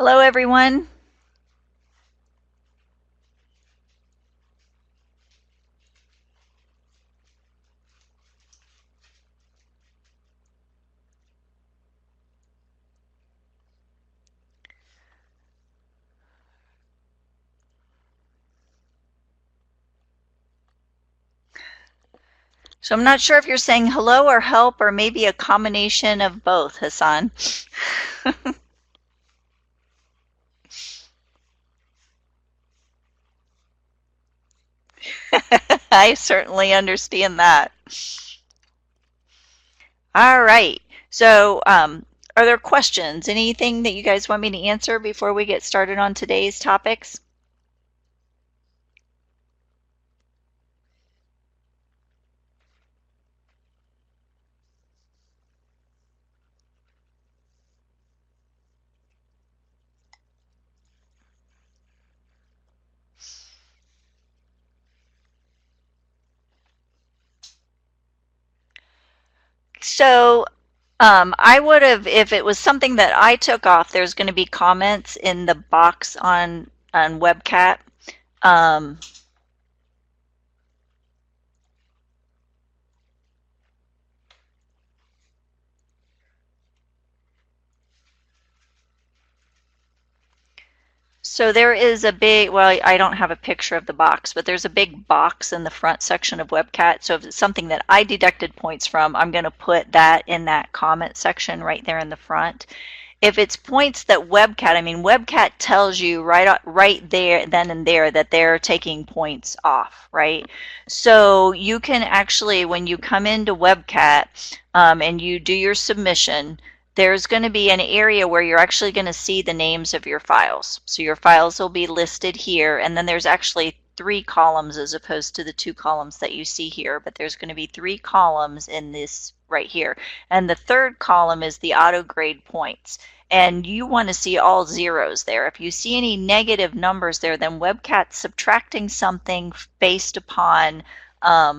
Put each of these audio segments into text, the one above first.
Hello, everyone. So I'm not sure if you're saying hello or help or maybe a combination of both, Hassan. I certainly understand that. All right. So, are there questions? Anything that you guys want me to answer before we get started on today's topics? So, I would have, if it was something that I took off, there's going to be comments in the box on WebCat. Um, So there is a big, well, I don't have a picture of the box, but there's a big box in the front section of WebCat. So if it's something that I deducted points from, I'm going to put that in that comment section right there in the front. If it's points that WebCat, WebCat tells you right there, then and there, that they're taking points off, right? So you can actually, when you come into WebCat and you do your submission, there's going to be an area where you're actually going to see the names of your files. So your files will be listed here, and then there's actually 3 columns as opposed to the 2 columns that you see here, but there's going to be 3 columns in this right here. And the third column is the auto grade points. And you want to see all zeros there. If you see any negative numbers there, then WebCat's subtracting something based upon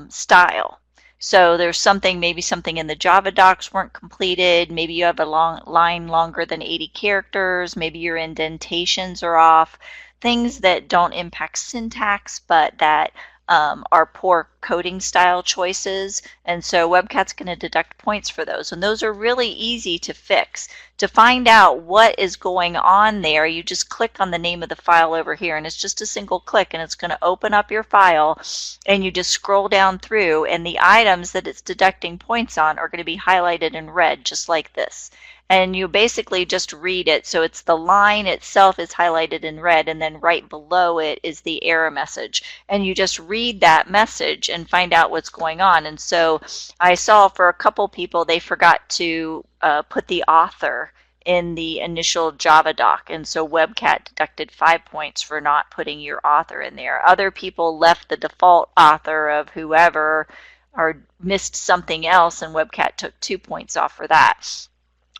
style. So there's something, maybe something in the Java docs weren't completed. Maybe you have a line longer than 80 characters. Maybe your indentations are off. Things that don't impact syntax, but that are poor coding style choices. And so WebCat's going to deduct points for those. And those are really easy to fix. To find out what is going on there, you just click on the name of the file over here, and it's just a single click, and it's going to open up your file, and you just scroll down through, and the items that it's deducting points on are going to be highlighted in red, just like this. And you basically just read it. So it's the line itself is highlighted in red, and then right below it is the error message. And you just read that message and find out what's going on. And so I saw for a couple people, they forgot to put the author in the initial Java doc. And so WebCat deducted 5 points for not putting your author in there. Other people left the default author of whoever or missed something else, and WebCat took 2 points off for that.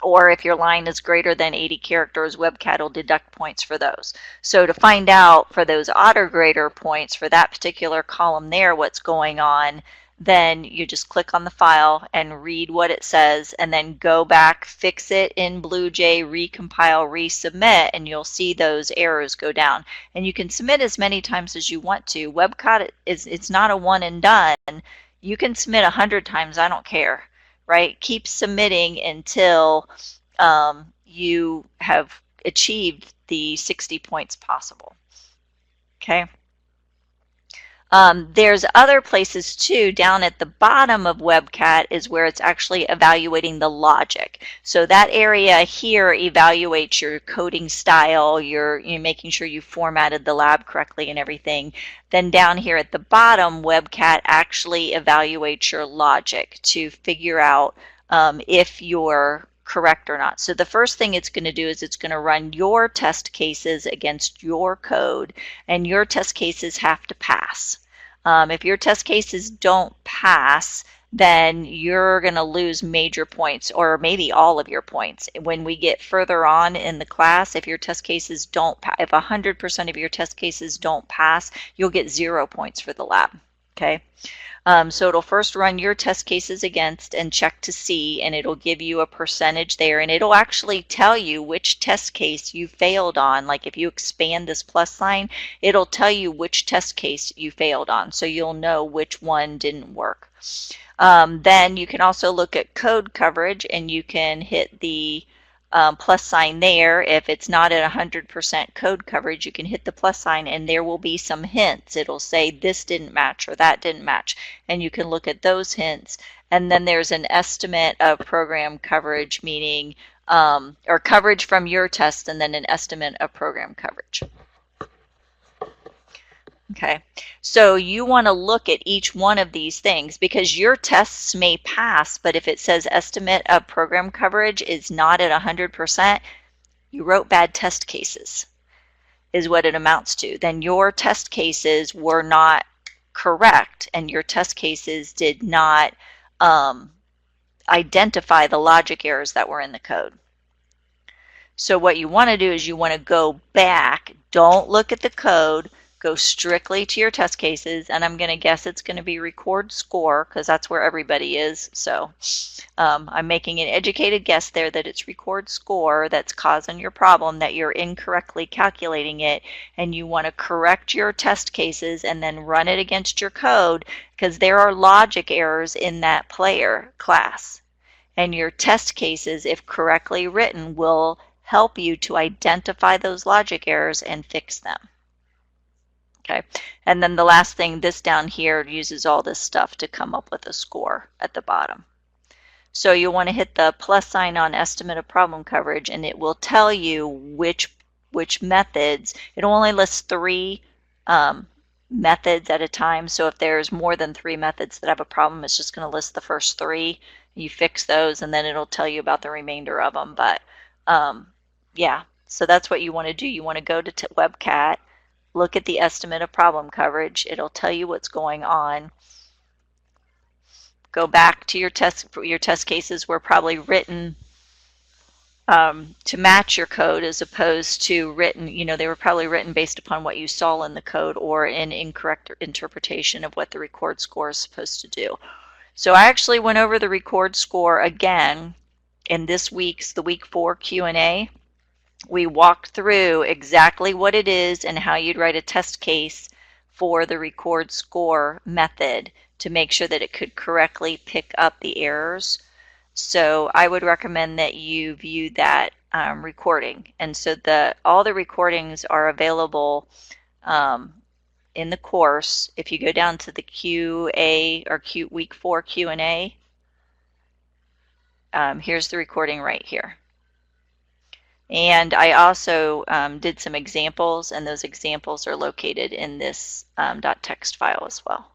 Or if your line is greater than 80 characters, WebCat will deduct points for those. So to find out for those autograder points for that particular column there, what's going on, then you just click on the file and read what it says, and then go back, fix it in BlueJ, recompile, resubmit, and you'll see those errors go down. And you can submit as many times as you want to. WebCat, it's not a one and done. You can submit 100 times, I don't care. Right? Keep submitting until you have achieved the 60 points possible. Okay. There's other places too. Down at the bottom of WebCat is where it's actually evaluating the logic. So that area here evaluates your coding style, you're making sure you formatted the lab correctly and everything. Then down here at the bottom, WebCat actually evaluates your logic to figure out if you're correct or not. So the first thing it's going to do is it's going to run your test cases against your code, and your test cases have to pass. If your test cases don't pass, then you're going to lose major points, or maybe all of your points. When we get further on in the class, if your test cases don't pass, if 100% of your test cases don't pass, you'll get 0 points for the lab. Okay. So it'll first run your test cases against and check to see, and it'll give you a percentage there, and it'll actually tell you which test case you failed on. Like if you expand this plus sign, it'll tell you which test case you failed on, so you'll know which one didn't work. Then you can also look at code coverage, and you can hit the plus sign there. If it's not at 100% code coverage, you can hit the plus sign and there will be some hints. It'll say this didn't match or that didn't match, and you can look at those hints. And then there's an estimate of program coverage, meaning or coverage from your test, and then an estimate of program coverage. Okay, so you want to look at each one of these things because your tests may pass, but if it says estimate of program coverage is not at 100%, you wrote bad test cases, is what it amounts to. Then your test cases were not correct, and your test cases did not identify the logic errors that were in the code. So what you want to do is you want to go back, don't look at the code, go strictly to your test cases, and I'm going to guess it's going to be record score because that's where everybody is. So I'm making an educated guess there that it's record score that's causing your problem, that you're incorrectly calculating it, and you want to correct your test cases and then run it against your code because there are logic errors in that player class. And your test cases, if correctly written, will help you to identify those logic errors and fix them. Okay, and then the last thing, this down here uses all this stuff to come up with a score at the bottom. So you want to hit the plus sign on estimate of problem coverage, and it will tell you which methods. It'll only list 3 methods at a time. So if there's more than 3 methods that have a problem, it's just going to list the first 3. You fix those, and then it'll tell you about the remainder of them. But yeah, so that's what you want to do. You want to go to WebCat. Look at the estimate of problem coverage. It'll tell you what's going on. Go back to your test cases were probably written to match your code as opposed to written, they were probably written based upon what you saw in the code or an incorrect interpretation of what the record score is supposed to do. So I actually went over the record score again in the week 4 Q&A. We walked through exactly what it is and how you'd write a test case for the record score method to make sure that it could correctly pick up the errors. So I would recommend that you view that recording. And so all the recordings are available in the course. If you go down to the QA or week 4 Q&A, here's the recording right here. And I also did some examples, and those examples are located in this .text file as well.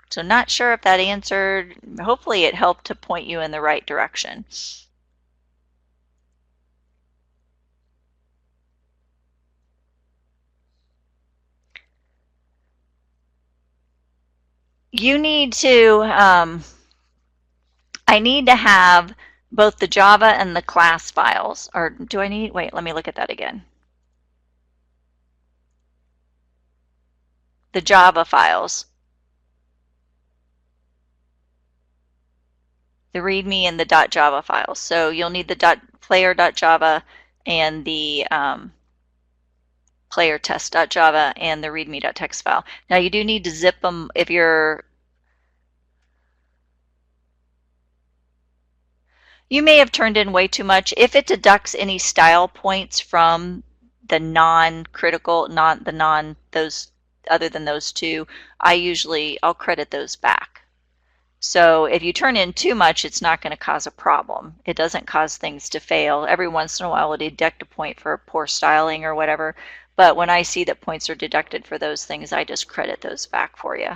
So not sure if that answered. Hopefully it helped to point you in the right direction. You need to, I need to have both the Java and the class files. Or do I need, wait, let me look at that again. The Java files. The README and the .java files. So you'll need the player.java and the player test.java and the readme.txt file. Now you do need to zip them if you're. You may have turned in way too much. If it deducts any style points from the non-critical, those other than those 2, I'll credit those back. So if you turn in too much, it's not going to cause a problem. It doesn't cause things to fail. Every once in a while, it'll deduct a point for poor styling or whatever. But when I see that points are deducted for those things, I just credit those back for you.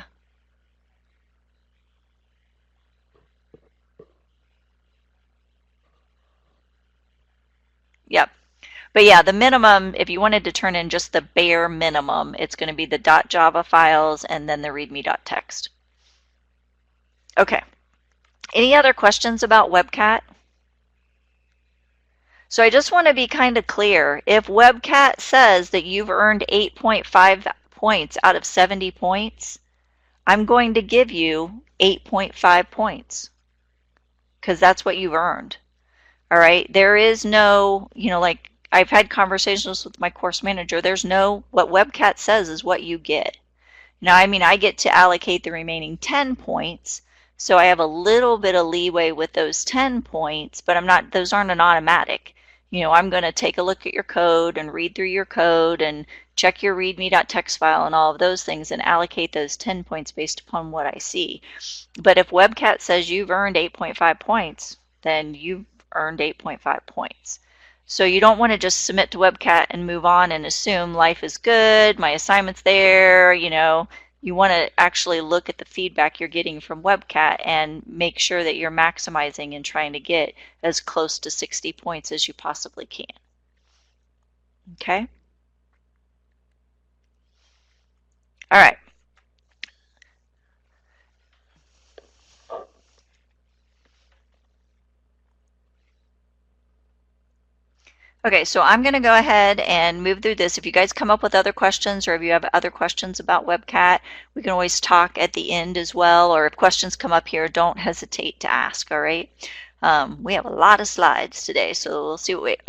Yep. But yeah, the minimum, if you wanted to turn in just the bare minimum, it's going to be the .java files and then the readme.txt. Okay. Any other questions about WebCat? So I just want to be kind of clear. If WebCat says that you've earned 8.5 points out of 70 points, I'm going to give you 8.5 points because that's what you've earned. All right. There is no, like I've had conversations with my course manager. There's no, what WebCat says is what you get. Now, I mean, I get to allocate the remaining 10 points. So I have a little bit of leeway with those 10 points, but those aren't an automatic. I'm going to take a look at your code and read through your code and check your readme.txt file and all of those things and allocate those 10 points based upon what I see. But if WebCat says you've earned 8.5 points, then you've earned 8.5 points. So you don't want to just submit to WebCat and move on and assume life is good, my assignment's there, You want to actually look at the feedback you're getting from WebCat and make sure that you're maximizing and trying to get as close to 60 points as you possibly can. Okay? All right. Okay, so I'm going to go ahead and move through this. If you guys come up with other questions or if you have other questions about WebCat, we can always talk at the end as well, or if questions come up here, don't hesitate to ask, all right? We have a lot of slides today, so we'll see what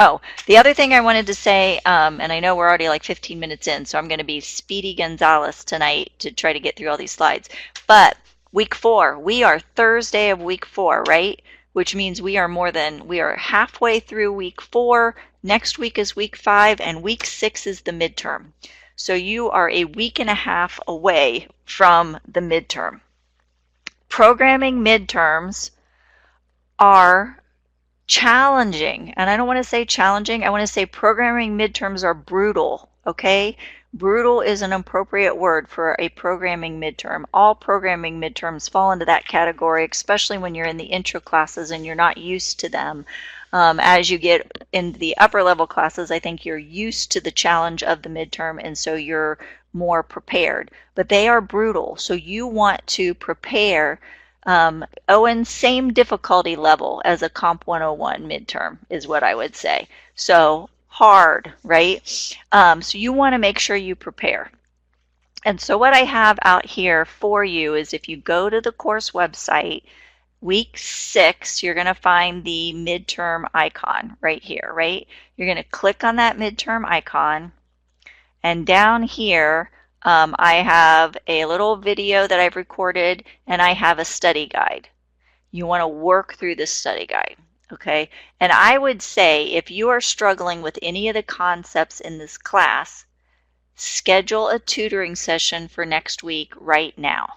the other thing I wanted to say, and I know we're already like 15 minutes in, so I'm going to be Speedy Gonzales tonight to try to get through all these slides, but week 4, we are Thursday of week 4, right? Which means we are halfway through week 4. Next week is week 5, and week 6 is the midterm. So you are a week and a half away from the midterm. Programming midterms are challenging, and I don't want to say challenging, I want to say programming midterms are brutal, okay? Brutal is an appropriate word for a programming midterm. All programming midterms fall into that category, especially when you're in the intro classes and you're not used to them. As you get into the upper level classes, I think you're used to the challenge of the midterm, and so you're more prepared. But they are brutal, so you want to prepare. Owen, same difficulty level as a Comp 101 midterm is what I would say. So hard, right? So you want to make sure you prepare. And so what I have out here for you is if you go to the course website, week 6, you're going to find the midterm icon right here, right? You're going to click on that midterm icon, and down here I have a little video that I've recorded, and I have a study guide. You want to work through this study guide, okay? And I would say if you are struggling with any of the concepts in this class, schedule a tutoring session for next week right now.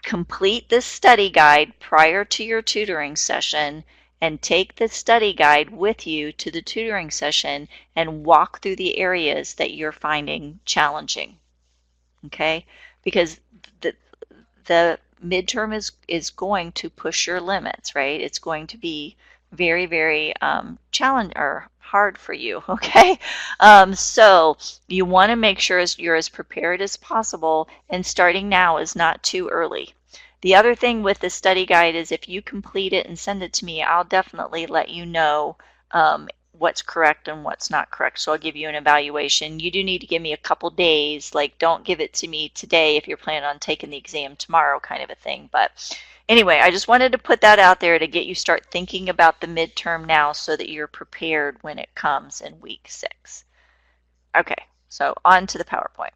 Complete this study guide prior to your tutoring session and take the study guide with you to the tutoring session and walk through the areas that you're finding challenging. Okay? Because the midterm is going to push your limits, right? It's going to be very, very challenging or hard for you, okay? So you want to make sure you're as prepared as possible, and starting now is not too early. The other thing with the study guide is if you complete it and send it to me, I'll definitely let you know what's correct and what's not correct. So I'll give you an evaluation. You do need to give me a couple days, like don't give it to me today if you're planning on taking the exam tomorrow kind of a thing. But anyway, I just wanted to put that out there to get you start thinking about the midterm now so that you're prepared when it comes in week 6. Okay, so on to the PowerPoint.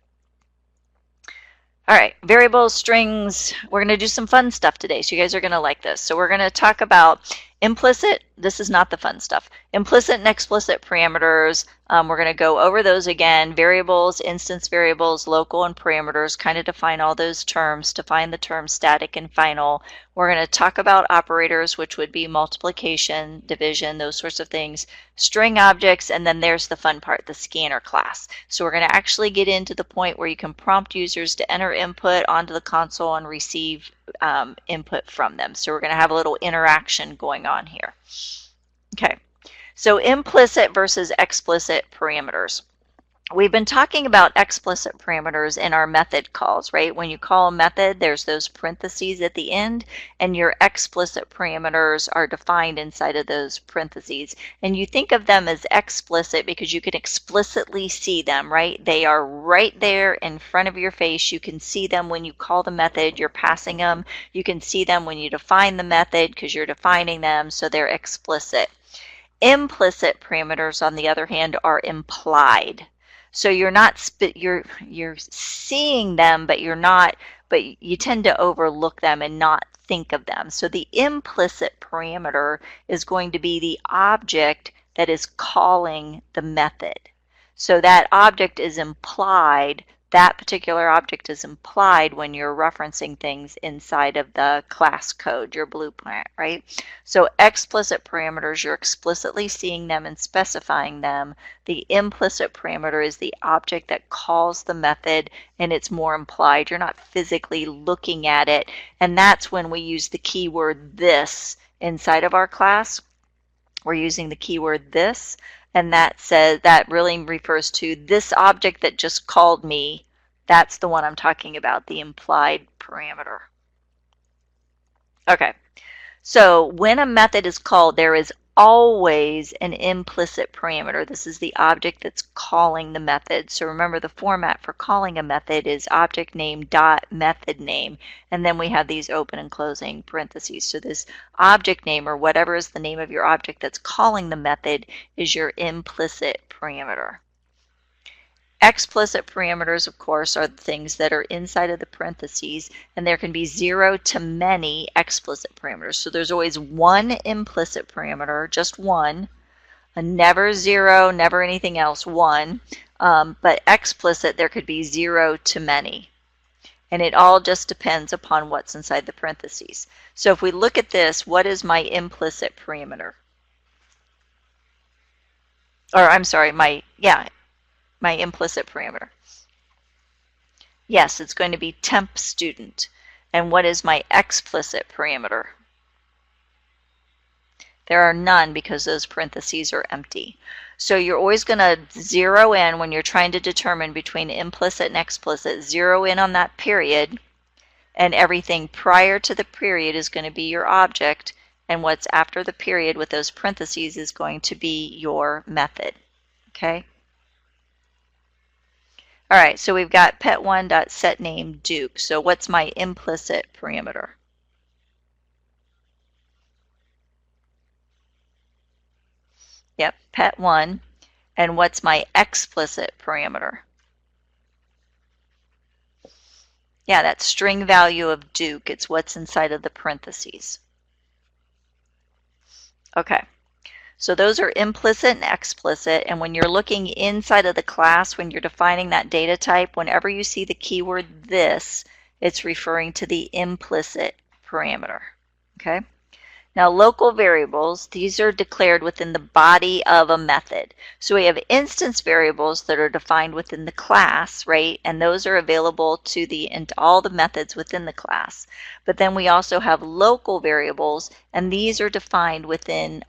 All right, variables, strings. We're going to do some fun stuff today, so you guys are going to like this. So we're going to talk about implicit, this is not the fun stuff, implicit and explicit parameters. We're going to go over those again, variables, instance variables, local, and parameters, kind of define all those terms, define the terms static and final. We're going to talk about operators, which would be multiplication, division, those sorts of things, string objects, and then there's the fun part, the scanner class. So we're going to actually get into the point where you can prompt users to enter input onto the console and receive input from them. So we're going to have a little interaction going on here. Okay, so implicit versus explicit parameters. We've been talking about explicit parameters in our method calls, right? When you call a method, there's those parentheses at the end, and your explicit parameters are defined inside of those parentheses. And you think of them as explicit because you can explicitly see them, right? They are right there in front of your face. You can see them when you call the method, you're passing them. You can see them when you define the method because you're defining them, so they're explicit. Implicit parameters, on the other hand, are implied. So you're not you're seeing them, but you tend to overlook them and not think of them. So the implicit parameter is going to be the object that is calling the method. So that object is implied. That particular object is implied when you're referencing things inside of the class code, your blueprint, right? So explicit parameters, you're explicitly seeing them and specifying them. The implicit parameter is the object that calls the method, and it's more implied. You're not physically looking at it, and that's when we use the keyword this inside of our class. We're using the keyword this, and that really refers to this object that just called me. That's the one I'm talking about, the implied parameter. Okay, so when a method is called, there is always an implicit parameter. This is the object that's calling the method. So remember, the format for calling a method is object name dot method name, and then we have these open and closing parentheses. So this object name, or whatever is the name of your object that's calling the method, is your implicit parameter. Explicit parameters, of course, are the things that are inside of the parentheses, and there can be 0 to many explicit parameters. So there's always one implicit parameter, just one, never 0, never anything else, one. But explicit, there could be 0 to many. And it all just depends upon what's inside the parentheses. So if we look at this, what is my implicit parameter? Or I'm sorry, my implicit parameter. Yes, it's going to be temp student. And what is my explicit parameter? There are none because those parentheses are empty. So you're always going to zero in when you're trying to determine between implicit and explicit. Zero in on that period, and everything prior to the period is going to be your object, and what's after the period with those parentheses is going to be your method. Okay? All right, so we've got pet1.setName Duke. So what's my implicit parameter? Yep, pet1. And what's my explicit parameter? Yeah, that string value of Duke. It's what's inside of the parentheses. Okay. So those are implicit and explicit, and when you're looking inside of the class, when you're defining that data type, whenever you see the keyword this, it's referring to the implicit parameter. Okay? Now, local variables, these are declared within the body of a method. So we have instance variables that are defined within the class, right? And those are available to all the methods within the class. But then we also have local variables, and these are declared within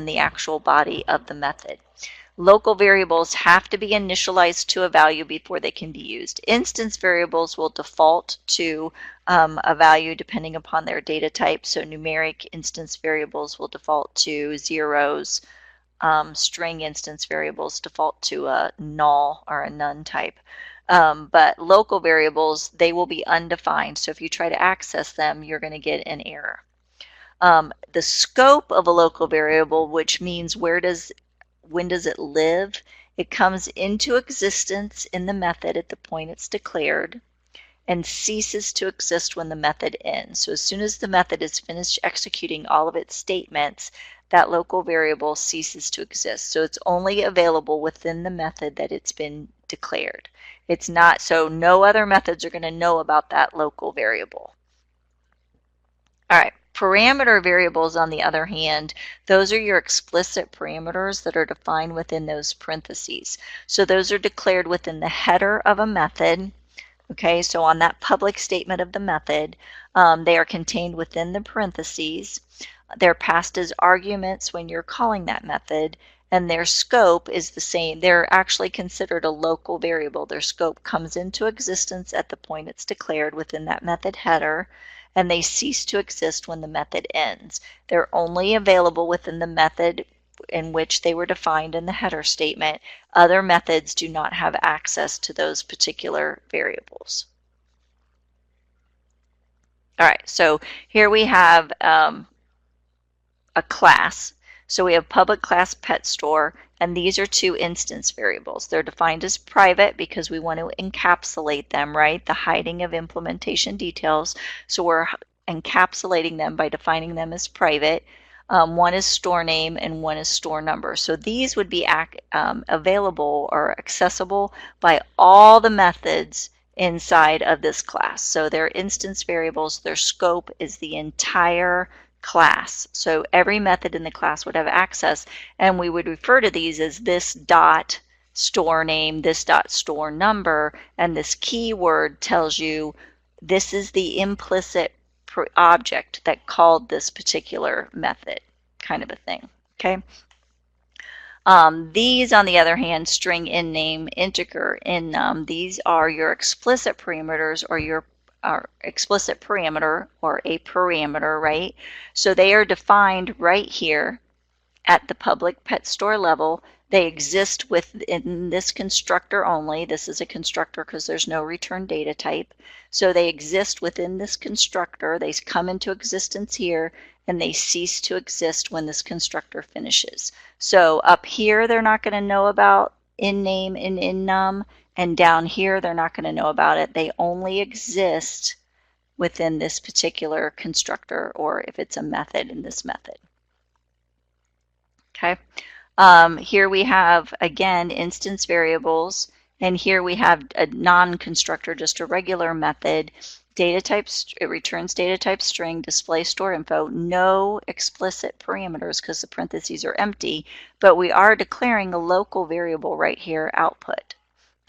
the actual body of the method. Local variables have to be initialized to a value before they can be used. Instance variables will default to a value depending upon their data type. So numeric instance variables will default to zeros. String instance variables default to a null or a none type. But local variables, they will be undefined. So if you try to access them, you're going to get an error. The scope of a local variable, which means when does it live? It comes into existence in the method at the point it's declared and ceases to exist when the method ends. So as soon as the method is finished executing all of its statements, that local variable ceases to exist. So it's only available within the method that it's been declared. It's not, so no other methods are going to know about that local variable. All right. Parameter variables, on the other hand, those are your explicit parameters that are defined within those parentheses. So those are declared within the header of a method. Okay, so on that public statement of the method, they are contained within the parentheses. They're passed as arguments when you're calling that method, and their scope is the same. They're actually considered a local variable. Their scope comes into existence at the point it's declared within that method header, and they cease to exist when the method ends. They're only available within the method in which they were defined in the header statement. Other methods do not have access to those particular variables. All right, so here we have a class. So we have public class pet store, and these are two instance variables. They're defined as private because we want to encapsulate them, right? The hiding of implementation details. So we're encapsulating them by defining them as private. One is store name and one is store number. So these would be available or accessible by all the methods inside of this class. So their instance variables, their scope is the entire class. So every method in the class would have access, and we would refer to these as this dot store name, this dot store number, and this keyword tells you this is the implicit object that called this particular method, kind of a thing. Okay. These, on the other hand, string in name, integer in num, these are your explicit parameters or your explicit parameter or a parameter, right? So they are defined right here at the public pet store level. They exist within this constructor only. This is a constructor because there's no return data type. So they exist within this constructor. They come into existence here, and they cease to exist when this constructor finishes. So up here, they're not going to know about in name and in num, and down here, they're not going to know about it. They only exist within this particular constructor, or if it's a method in this method. Okay. Here we have, again, instance variables, and here we have a non-constructor, just a regular method. Data types, it returns data type string, display store info, no explicit parameters because the parentheses are empty, but we are declaring a local variable right here, output.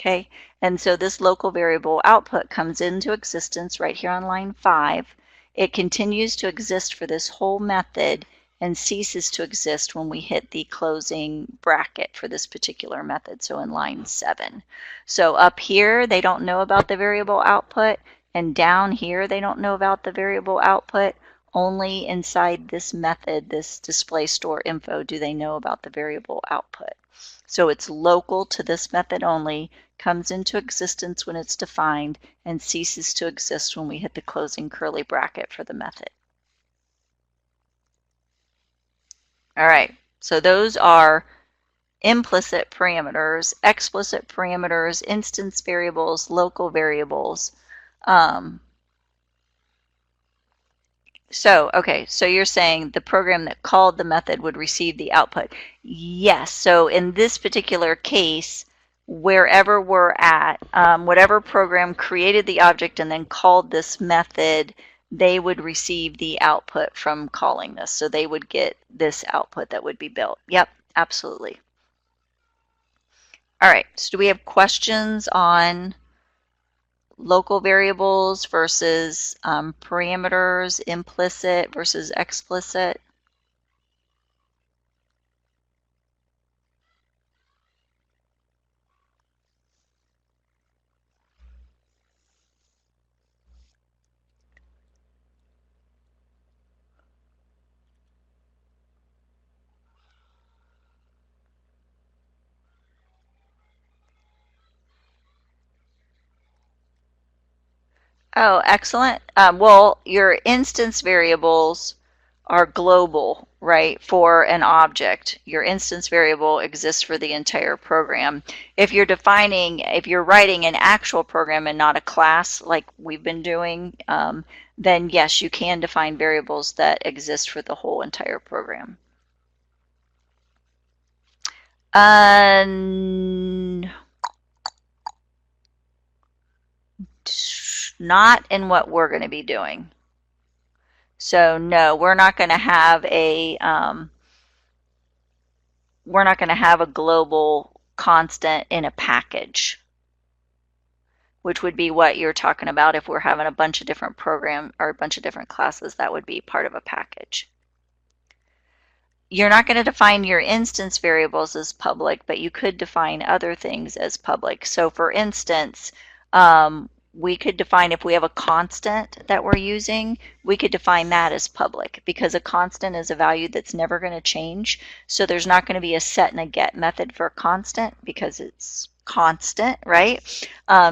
Okay, and so this local variable output comes into existence right here on line 5. It continues to exist for this whole method and ceases to exist when we hit the closing bracket for this particular method, so in line 7. So up here, they don't know about the variable output, and down here, they don't know about the variable output. Only inside this method, this display store info, do they know about the variable output. So it's local to this method only, comes into existence when it's defined, and ceases to exist when we hit the closing curly bracket for the method. All right, so those are implicit parameters, explicit parameters, instance variables, local variables. Okay, so you're saying the program that called the method would receive the output. Yes, so in this particular case, wherever we're at, whatever program created the object and then called this method, they would receive the output from calling this. So they would get this output that would be built. Yep, absolutely. All right, so do we have questions on local variables versus parameters, implicit versus explicit? Oh, excellent. Well, your instance variables are global, right, for an object. Your instance variable exists for the entire program. If you're writing an actual program and not a class like we've been doing, then yes, you can define variables that exist for the whole entire program. Not in what we're going to be doing. So no, we're not going to have a global constant in a package, which would be what you're talking about. If we're having a bunch of different programs or a bunch of different classes, that would be part of a package. you're not going to define your instance variables as public, but you could define other things as public. So for instance, we could define, if we have a constant that we're using, we could define that as public, because a constant is a value that's never going to change. So there's not going to be a set and a get method for a constant because it's constant, right?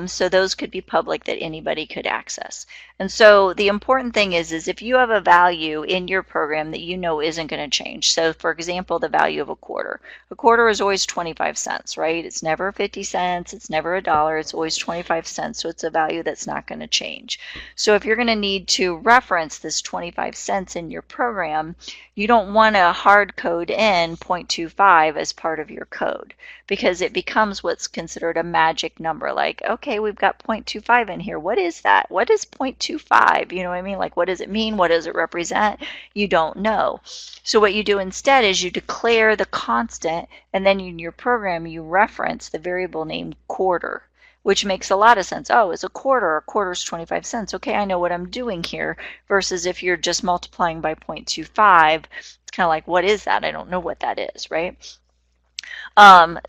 So those could be public that anybody could access. And so the important thing is if you have a value in your program that you know isn't going to change. So for example, the value of a quarter. A quarter is always 25 cents, right? It's never 50 cents. It's never a dollar. It's always 25 cents. So it's a value that's not going to change. So if you're going to need to reference this 25 cents in your program, you don't want to hard code in 0.25 as part of your code, because it becomes what's considered a magic number. Like, okay, we've got 0.25 in here. What is that? What is 0.25? You know what I mean? Like, what does it mean? What does it represent? You don't know. So what you do instead is you declare the constant, and then in your program you reference the variable named quarter, which makes a lot of sense. Oh, it's a quarter is 25 cents. Okay, I know what I'm doing here. Versus if you're just multiplying by 0.25, it's kind of like, what is that? I don't know what that is, right?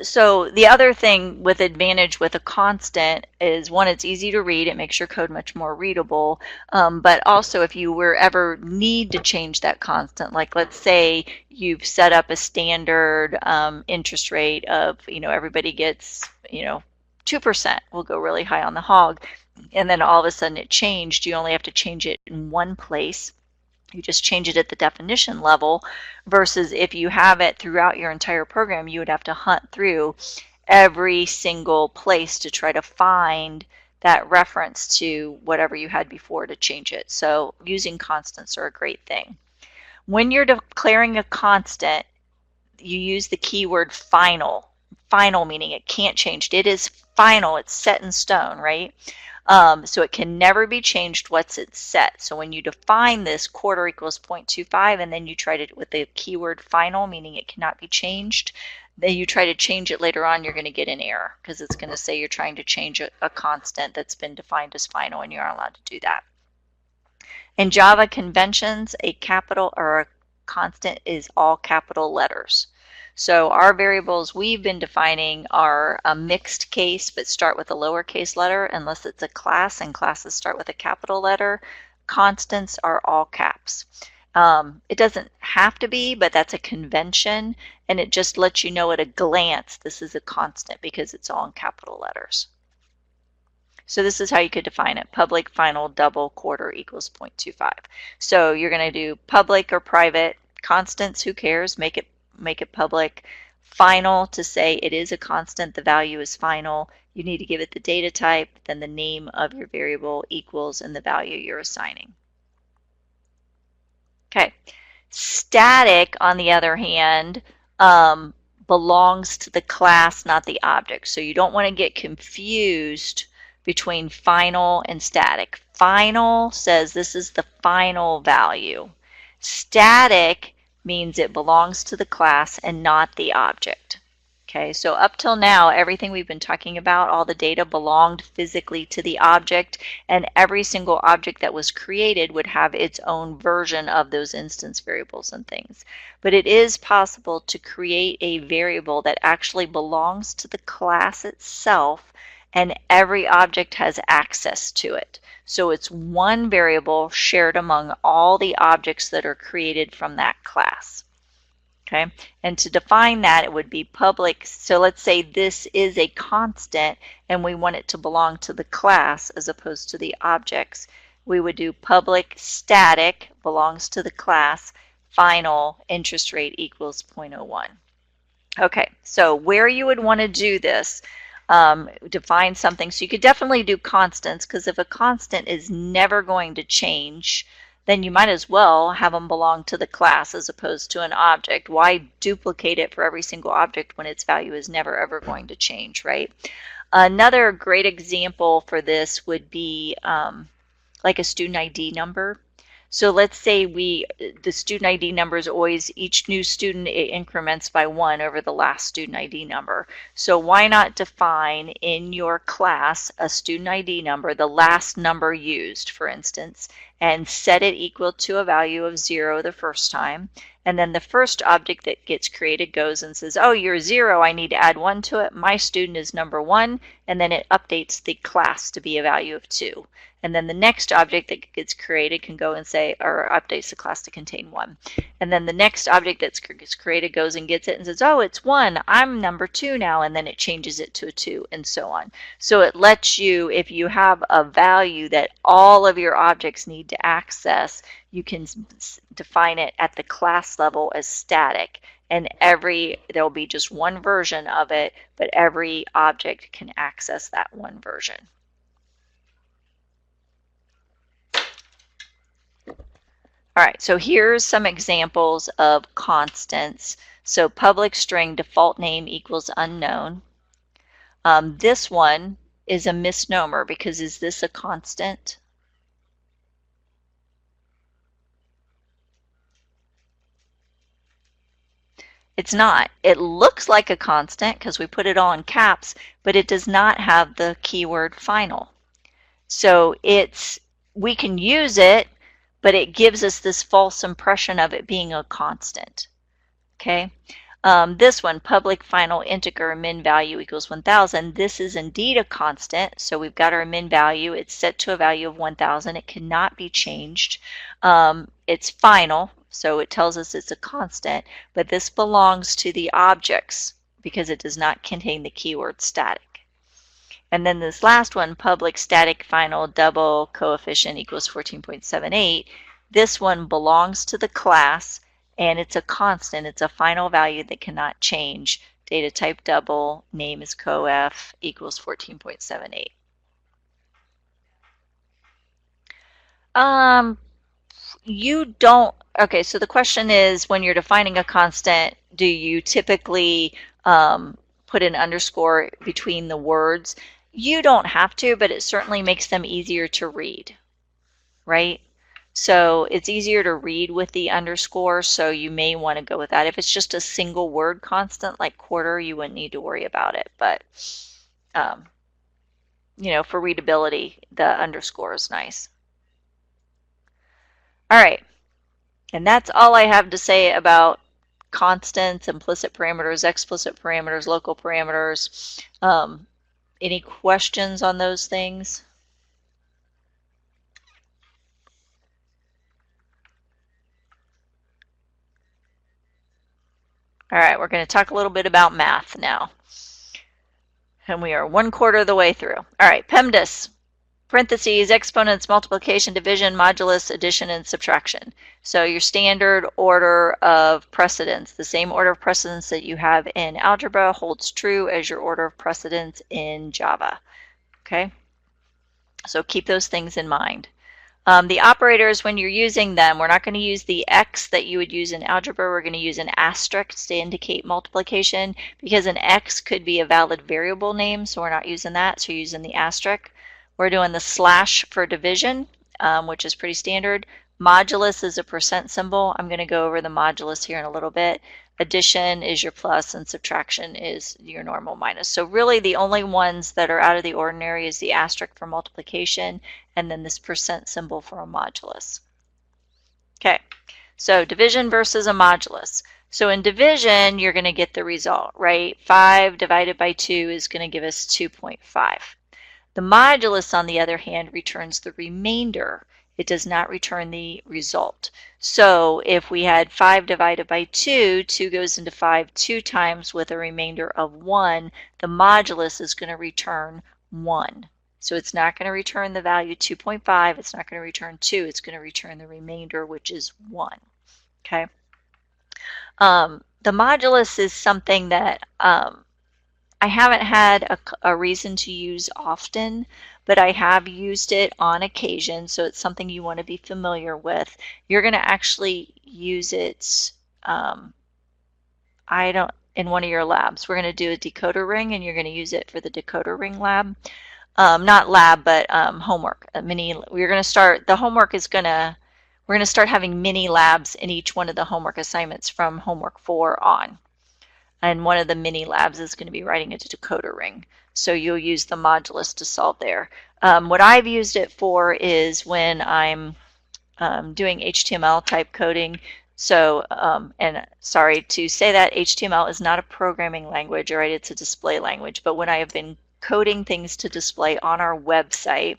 So the other thing with advantage with a constant is, one, it's easy to read. It makes your code much more readable. But also, if you were ever need to change that constant, like let's say you've set up a standard interest rate of, everybody gets, 2%, will go really high on the hog, and then all of a sudden it changed. You only have to change it in one place. You just change it at the definition level, versus if you have it throughout your entire program, you would have to hunt through every single place to try to find that reference to whatever you had before to change it. So using constants are a great thing. When you're declaring a constant, you use the keyword final. Final meaning it can't change. It is final. It's set in stone, right? So it can never be changed once it's set. So when you define this quarter equals 0.25, and then you try to, with the keyword final, meaning it cannot be changed, then you try to change it later on, you're going to get an error, because it's going to say you're trying to change a constant that's been defined as final, and you aren't allowed to do that. In Java conventions, a capital or a constant is all capital letters. So our variables we've been defining are a mixed case, but start with a lowercase letter unless it's a class, and classes start with a capital letter. Constants are all caps. It doesn't have to be, but that's a convention, and it just lets you know at a glance this is a constant because it's all in capital letters. So this is how you could define it. Public, final, double, quarter equals 0.25. So you're going to do public or private. Constants, who cares? Make it public. Final, to say it is a constant, the value is final. You need to give it the data type, then the name of your variable equals, and the value you're assigning. Okay. Static, on the other hand, belongs to the class, not the object. So you don't want to get confused between final and static. Final says this is the final value. Static means it belongs to the class and not the object. Okay, so up till now, everything we've been talking about, all the data belonged physically to the object, and every single object that was created would have its own version of those instance variables and things. But it is possible to create a variable that actually belongs to the class itself, and every object has access to it. So it's one variable shared among all the objects that are created from that class. Okay, and to define that, it would be public. So let's say this is a constant and we want it to belong to the class as opposed to the objects. We would do public static belongs to the class, final interest rate equals 0.01. Okay, so where you would want to do this, define something. So you could definitely do constants, because if a constant is never going to change, then you might as well have them belong to the class as opposed to an object. Why duplicate it for every single object when its value is never ever going to change, right? Another great example for this would be like a student ID number. So let's say the student ID number is always, each new student, it increments by 1 over the last student ID number. So why not define in your class a student ID number, the last number used, for instance, and set it equal to a value of 0 the first time. And then the first object that gets created goes and says, oh, you're 0, I need to add 1 to it. My student is number 1, and then it updates the class to be a value of 2. And then the next object that gets created can go and say, or updates the class to contain 1. And then the next object that gets created goes and gets it and says, oh, it's 1, I'm number 2 now, and then it changes it to a 2, and so on. So it lets you, if you have a value that all of your objects need to access, you can define it at the class level as static. And there'll be just one version of it, but every object can access that one version. All right, so here's some examples of constants. So public string default name equals unknown. This one is a misnomer because is this a constant? It's not. It looks like a constant because we put it all in caps, but it does not have the keyword final. So we can use it, but it gives us this false impression of it being a constant. Okay. This one, public final integer min value equals 1000. This is indeed a constant. So we've got our min value. It's set to a value of 1000. It cannot be changed. It's final, so it tells us it's a constant, but this belongs to the objects because it does not contain the keyword static. And then this last one, public static final double coefficient equals 14.78. This one belongs to the class, and it's a constant. It's a final value that cannot change. Data type double, name is coef, equals 14.78. Okay, so the question is, when you're defining a constant, do you typically put an underscore between the words? You don't have to, but it certainly makes them easier to read, right? So it's easier to read with the underscore, so you may want to go with that. If it's just a single word constant like quarter, you wouldn't need to worry about it. But, you know, for readability, the underscore is nice. All right, and that's all I have to say about constants, implicit parameters, explicit parameters, local parameters. Any questions on those things? All right, we're going to talk a little bit about math now. And we are 1/4 of the way through. All right, PEMDAS. Parentheses, exponents, multiplication, division, modulus, addition, and subtraction. So your standard order of precedence, the same order of precedence that you have in algebra holds true as your order of precedence in Java. Okay? So keep those things in mind. The operators, when you're using them, we're not going to use the X that you would use in algebra. We're going to use an asterisk to indicate multiplication because an X could be a valid variable name, so we're not using that, so you're using the asterisk. We're doing the slash for division, which is pretty standard. Modulus is a percent symbol. I'm going to go over the modulus here in a little bit. Addition is your plus and subtraction is your normal minus. So really the only ones that are out of the ordinary is the asterisk for multiplication and then this percent symbol for a modulus. Okay, so division versus a modulus. So in division, you're going to get the result, right? 5 divided by 2 is going to give us 2.5. The modulus, on the other hand, returns the remainder. It does not return the result. So if we had 5 divided by 2, 2 goes into 5 2 times with a remainder of 1, the modulus is going to return 1. So it's not going to return the value 2.5, it's not going to return 2, it's going to return the remainder, which is 1. Okay. The modulus is something that I haven't had a reason to use often, but I have used it on occasion, so it's something you want to be familiar with. You're going to actually use it in one of your labs. We're going to do a decoder ring, and you're going to use it for the decoder ring lab. Not lab, but homework. We're going to start, the homework is going to, we're going to start having mini labs in each one of the homework assignments from homework 4 on. And one of the mini labs is going to be writing a decoder ring. So you'll use the modulus to solve there. What I've used it for is when I'm doing HTML type coding. So, and sorry to say that HTML is not a programming language, right? It's a display language. But when I have been coding things to display on our website,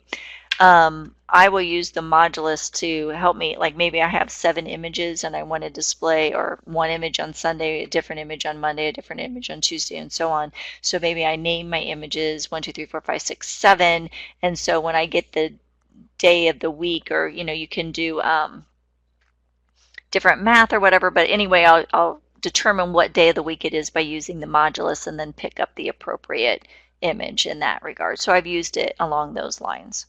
I will use the modulus to help me. Like maybe I have 7 images and I want to display, or 1 image on Sunday, a different image on Monday, a different image on Tuesday, and so on. So maybe I name my images 1, 2, 3, 4, 5, 6, 7. And so when I get the day of the week, or you can do different math or whatever, but anyway, I'll determine what day of the week it is by using the modulus and then pick up the appropriate image in that regard. So I've used it along those lines.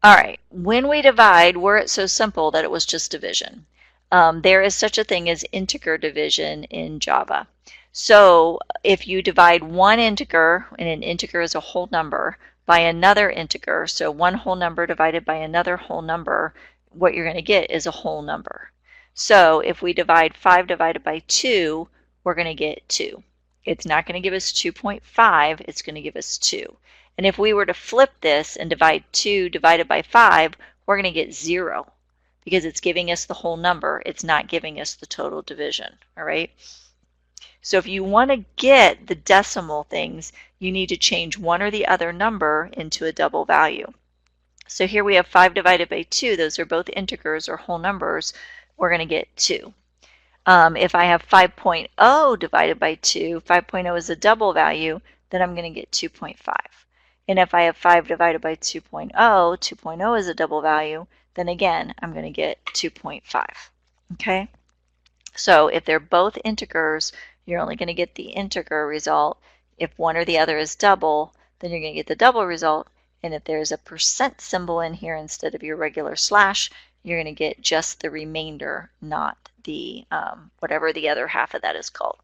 All right, when we divide, were it so simple that it was just division? There is such a thing as integer division in Java. So if you divide one integer, and an integer is a whole number, by another integer, so one whole number divided by another whole number, what you're going to get is a whole number. So if we divide 5 divided by 2, we're going to get 2. It's not going to give us 2.5, it's going to give us 2. And if we were to flip this and divide 2 divided by 5, we're going to get 0 because it's giving us the whole number. It's not giving us the total division, all right? So if you want to get the decimal things, you need to change one or the other number into a double value. So here we have 5 divided by 2. Those are both integers or whole numbers. We're going to get 2. If I have 5.0 divided by 2, 5.0 is a double value, then I'm going to get 2.5. And if I have 5 divided by 2.0, 2.0 is a double value, then again, I'm going to get 2.5. Okay? So if they're both integers, you're only going to get the integer result. If one or the other is double, then you're going to get the double result. And if there's a percent symbol in here instead of your regular slash, you're going to get just the remainder, not the whatever the other half of that is called.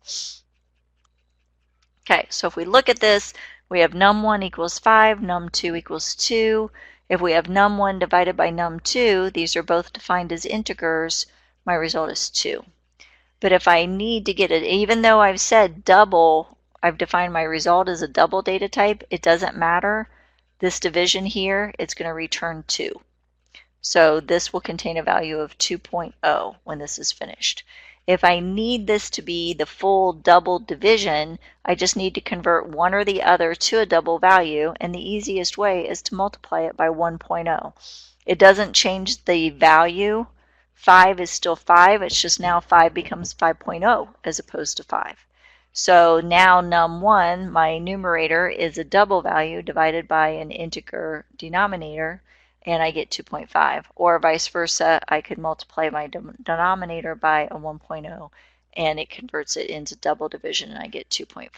Okay, so if we look at this, we have num1 equals 5, num2 equals 2. If we have num1 divided by num2, these are both defined as integers, my result is 2. But if I need to get it, even though I've said double, I've defined my result as a double data type, it doesn't matter. This division here, it's going to return 2. So this will contain a value of 2.0 when this is finished. If I need this to be the full double division, I just need to convert one or the other to a double value, and the easiest way is to multiply it by 1.0. It doesn't change the value. 5 is still 5, it's just now 5 becomes 5.0 as opposed to 5. So now num1, my numerator, is a double value divided by an integer denominator, and I get 2.5. Or vice versa, I could multiply my denominator by a 1.0, and it converts it into double division, and I get 2.5.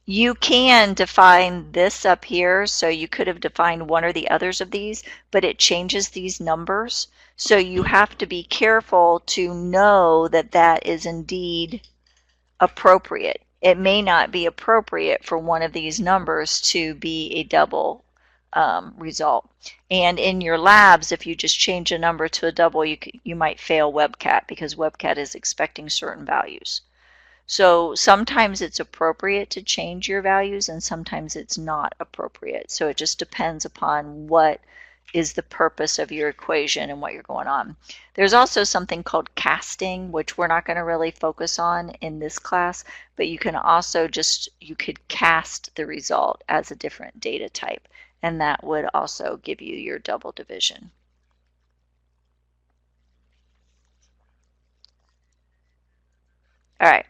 You can define this up here, so you could have defined one or the others of these, but it changes these numbers. So you have to be careful to know that that is indeed appropriate. It may not be appropriate for one of these numbers to be a double result. And in your labs, if you just change a number to a double, you might fail WebCat because WebCat is expecting certain values. So sometimes it's appropriate to change your values and sometimes it's not appropriate. So it just depends upon what is the purpose of your equation and what you're going on. There's also something called casting, which we're not going to really focus on in this class, but you can also you could cast the result as a different data type, and that would also give you your double division. All right.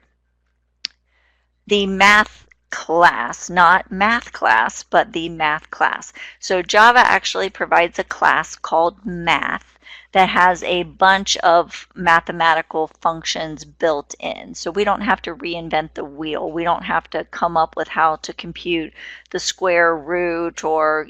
The math class, not math class, but the math class. So Java actually provides a class called math that has a bunch of mathematical functions built in. So we don't have to reinvent the wheel. We don't have to come up with how to compute the square root or,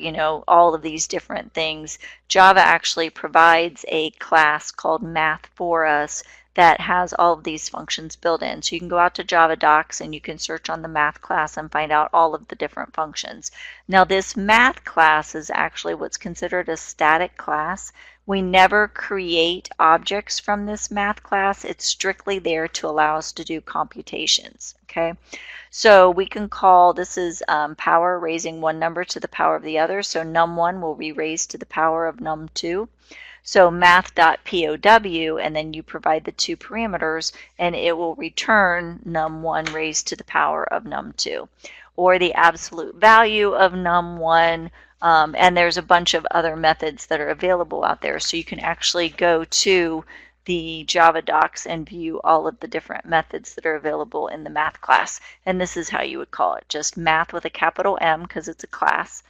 all of these different things. Java actually provides a class called math for us that has all of these functions built in. So you can go out to Java Docs and you can search on the math class and find out all of the different functions. Now this math class is actually what's considered a static class, We never create objects from this math class. It's strictly there to allow us to do computations, okay? So we can call, this is power raising one number to the power of the other. So num1 will be raised to the power of num2. So math.pow, and then you provide the two parameters, and it will return num1 raised to the power of num2, or the absolute value of num1. And there's a bunch of other methods that are available out there. So you can actually go to the Java docs and view all of the different methods that are available in the math class. And this is how you would call it, just math with a capital M because it's a class,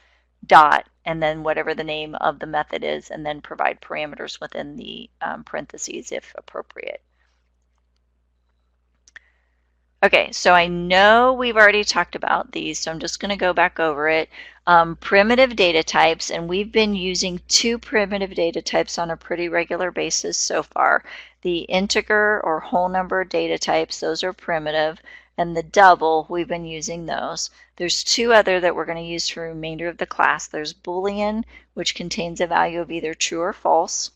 dot, and then whatever the name of the method is, and then provide parameters within the parentheses if appropriate. Okay, so I know we've already talked about these, so I'm just going to go back over it. Primitive data types, and we've been using two primitive data types on a pretty regular basis so far. The integer or whole number data types, those are primitive, and the double, we've been using those. There's two other that we're going to use for the remainder of the class. There's Boolean, which contains a value of either true or false,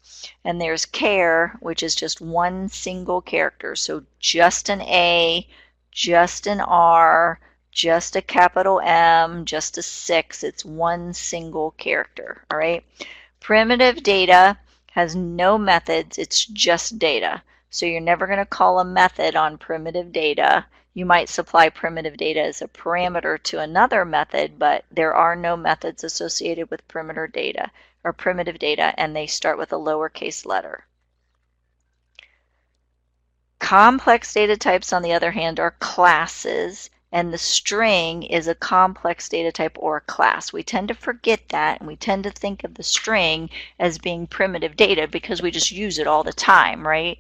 and there's char, which is just one single character, so just an A, just an R, just a capital M, just a 6. It's one single character, all right? Primitive data has no methods. It's just data. So you're never going to call a method on primitive data. You might supply primitive data as a parameter to another method, but there are no methods associated with primitive data, and they start with a lowercase letter. Complex data types, on the other hand, are classes, and the string is a complex data type or a class. We tend to forget that, and we tend to think of the string as being primitive data because we just use it all the time, right?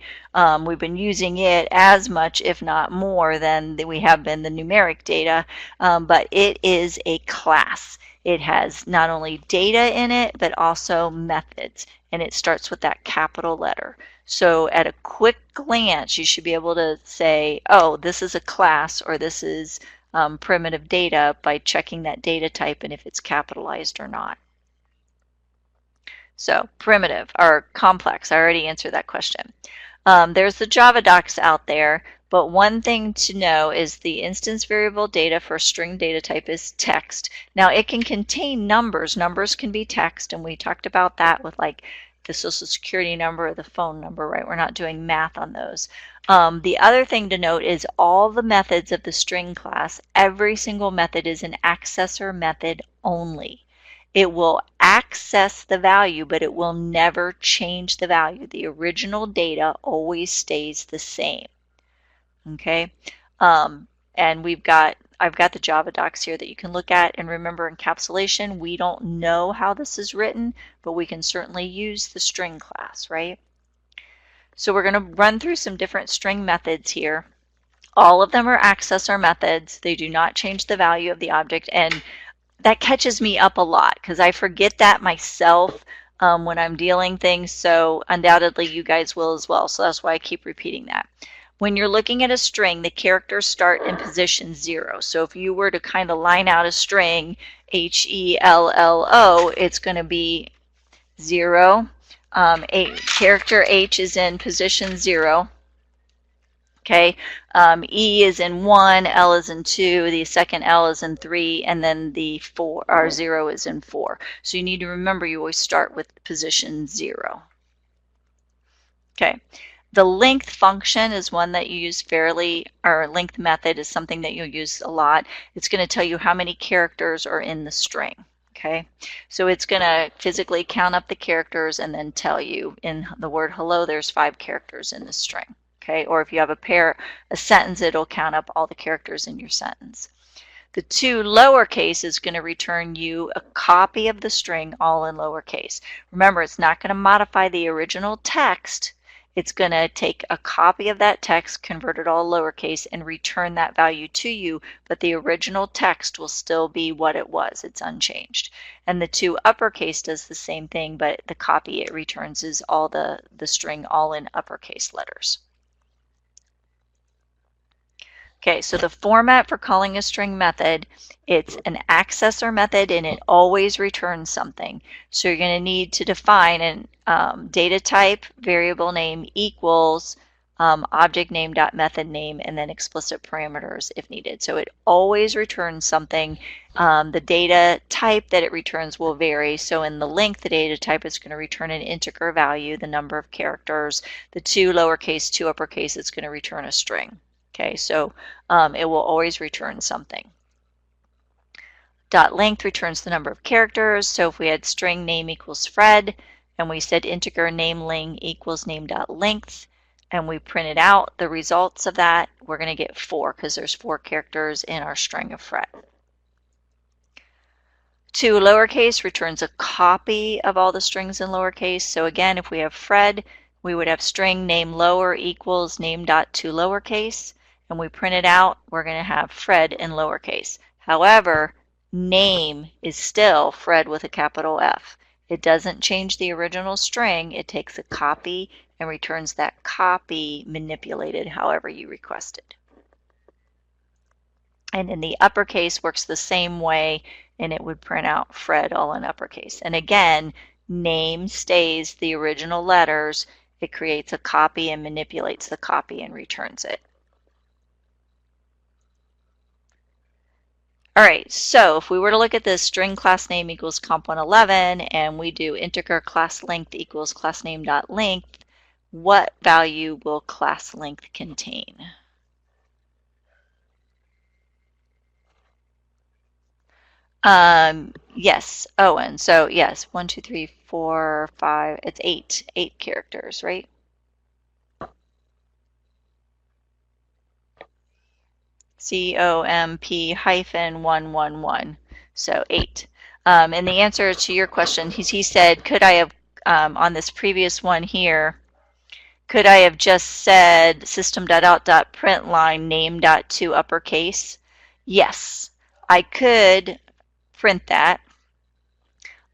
We've been using it as much, if not more, than we have been the numeric data, but it is a class. It has not only data in it, but also methods, and it starts with that capital letter. So at a quick glance, you should be able to say, oh, this is a class, or this is primitive data by checking that data type and if it's capitalized or not. So primitive or complex, I already answered that question. There's the Java docs out there, but one thing to know is the instance variable data for string data type is text. Now it can contain numbers. Numbers can be text, and we talked about that with like the social security number or the phone number, right? We're not doing math on those. The other thing to note is all the methods of the string class, every single method is an accessor method only. It will access the value, but it will never change the value. The original data always stays the same. Okay, and I've got the Java docs here that you can look at. And remember, encapsulation, we don't know how this is written, but we can certainly use the string class, right? So we're going to run through some different string methods here. All of them are accessor methods. They do not change the value of the object, and that catches me up a lot because I forget that myself when I'm dealing things, so undoubtedly you guys will as well, so that's why I keep repeating that. When you're looking at a string, the characters start in position 0. So if you were to kind of line out a string, HELLO, it's going to be 0. Character H is in position 0. Okay, E is in 1, L is in 2, the second L is in 3, and then the 0 is in 4. So you need to remember you always start with position 0. Okay. The length function is one that you use fairly, or length method is something that you'll use a lot. It's going to tell you how many characters are in the string. Okay, so it's going to physically count up the characters and then tell you in the word hello there's 5 characters in the string. Okay, or if you have a sentence, it'll count up all the characters in your sentence. The 2 lowercase is going to return you a copy of the string all in lowercase. Remember, it's not going to modify the original text. It's going to take a copy of that text, convert it all lowercase, and return that value to you, but the original text will still be what it was. It's unchanged. And the 2 uppercase does the same thing, but the copy it returns is all the string all in uppercase letters. Okay, so the format for calling a string method, it's an accessor method and it always returns something. So you're going to need to define an data type, variable name equals object name dot method name, and then explicit parameters if needed. So it always returns something. The data type that it returns will vary. So in the length, the data type is going to return an integer value, the number of characters. The 2 lowercase, 2 uppercase, it's going to return a string. Okay, so it will always return something. Dot length returns the number of characters. So if we had string name equals Fred, and we said integer name ling equals name dot length, and we printed out the results of that, we're going to get 4 because there's 4 characters in our string of Fred. 2 lowercase returns a copy of all the strings in lowercase. So again, if we have Fred, we would have string name lower equals name dot to lowercase, and we print it out, we're going to have Fred in lowercase. However, name is still Fred with a capital F. It doesn't change the original string. It takes a copy and returns that copy manipulated however you requested. And in the uppercase works the same way, and it would print out Fred all in uppercase. And again, name stays the original letters. It creates a copy and manipulates the copy and returns it. All right, so if we were to look at this, string class name equals comp111, and we do integer class length equals class name dot length, what value will class length contain? Yes, Owen. So yes, 1, 2, 3, 4, 5. It's 8 characters, right? COMP-111. So 8. And the answer to your question, he said, could I have, on this previous one here, could I have just said system.out.println name.to uppercase? Yes, I could print that.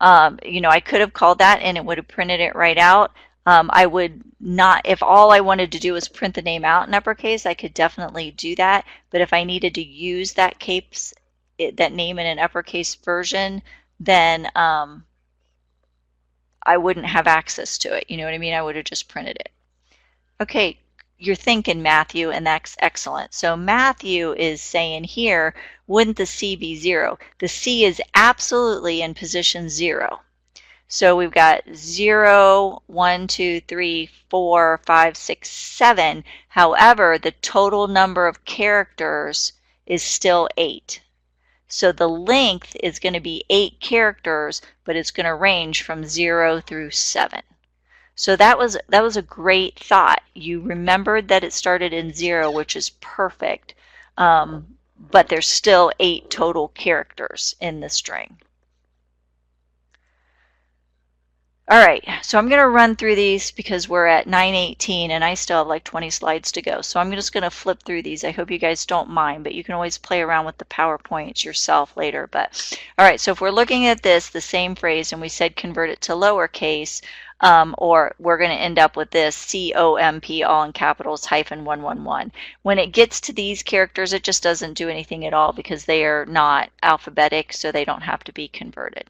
I could have called that and it would have printed it right out. I would not, if all I wanted to do was print the name out in uppercase, I could definitely do that. But if I needed to use that that name in an uppercase version, then I wouldn't have access to it. You know what I mean? I would have just printed it. Okay, you're thinking Matthew, and that's excellent. So Matthew is saying here, wouldn't the C be 0? The C is absolutely in position 0. So we've got 0, 1, 2, 3, 4, 5, 6, 7. However, the total number of characters is still 8. So the length is going to be 8 characters, but it's going to range from 0 through 7. So that was a great thought. You remembered that it started in 0, which is perfect, but there's still 8 total characters in the string. All right, so I'm going to run through these because we're at 9:18 and I still have like 20 slides to go. So I'm just going to flip through these. I hope you guys don't mind, but you can always play around with the PowerPoints yourself later. But all right, so if we're looking at this, the same phrase, and we said convert it to lowercase, or we're going to end up with this COMP all in capitals -111. When it gets to these characters, it just doesn't do anything at all because they are not alphabetic, so they don't have to be converted.